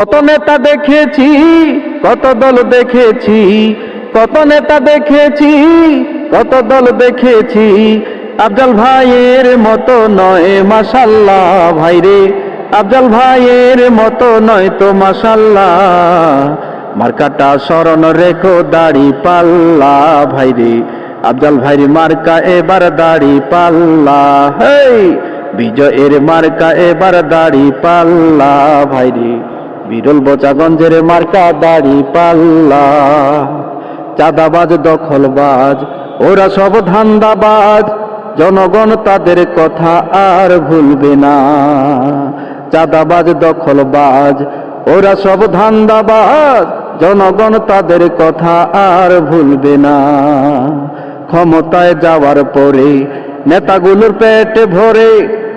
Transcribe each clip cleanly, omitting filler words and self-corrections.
কত নেতা দেখেছি, কত দল দেখেছি, কত নেতা দেখেছি, কত দল দেখেছি, আফজাল ভাইয়ের মতো নয় মাশাআল্লাহ ভাইরে, আফজাল ভাইয়ের মতো নয় তো মাশাআল্লাহ। মার্কাটা স্মরণ রেখো দাড়ি পাল্লা ভাইরে, আফজাল ভাইর মার্কা এবার দাড়ি পাল্লা, হেই বিজয়ের মার্কা এবার দাড়ি পাল্লা ভাইরে, বিরল বোচাগঞ্জের মার্কা দাড়ি পাল্লা। চাঁদাবাজ দখলবাজ ওরা সব ধান্দাবাজ, জনগণ তাদের কথা আর ভুলবে না। চাঁদাবাজ দখলবাজ ওরা সব ধান্দাবাজ, জনগণ তাদের কথা আর ভুলবে না। ক্ষমতায় যাওয়ার পরে নেতাগুলোর পেট ভরে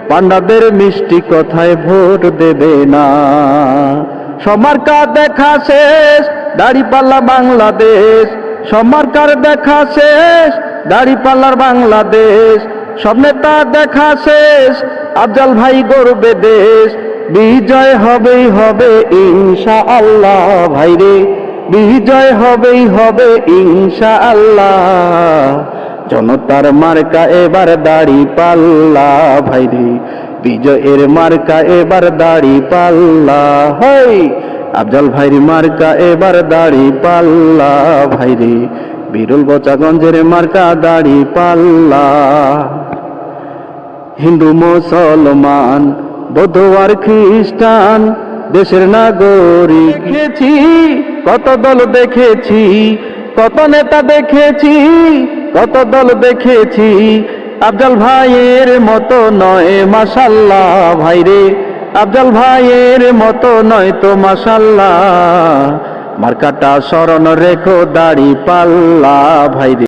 পান্ডাদের মিষ্টি কথায় ভোট দেবে না। সমার্কার দেখা শেষ, দাড়িপাল্লা বাংলাদেশ, সমার্কার দেখা শেষ, দাড়িপাল্লার বাংলাদেশ, সব নেতা দেখা শেষ, আফজাল ভাই গর্বে দেশ। বিজয় হবেই হবে ইনশাআল্লাহ ভাইরে, বিজয় হবেই হবে ইনশাআল্লাহ। জনতার মার্কা এবার দাড়ি পাল্লা ভাইরে, বিজয়ের মার্কা এবার দাড়ি পাল্লা, হই আফজাল ভাইর মার্কা এবার দাড়ি পাল্লা ভাইরে, বিরল বোচাগঞ্জের মার্কা দাড়ি পাল্লা। হিন্দু মুসলমান বৌদ্ধ আর খ্রিস্টান দেশের নাগরিক দেখেছি, কত দল দেখেছি, কত নেতা দেখেছি, কত দল দেখেছি, আফজাল ভাইয়ের মতো নয় মাশাআল্লাহ ভাইরে, আফজাল ভাইয়ের মতো নয় তো মাশাআল্লাহ। মার্কাটা স্মরণ রেখো দাড়ি পাল্লা ভাইরে।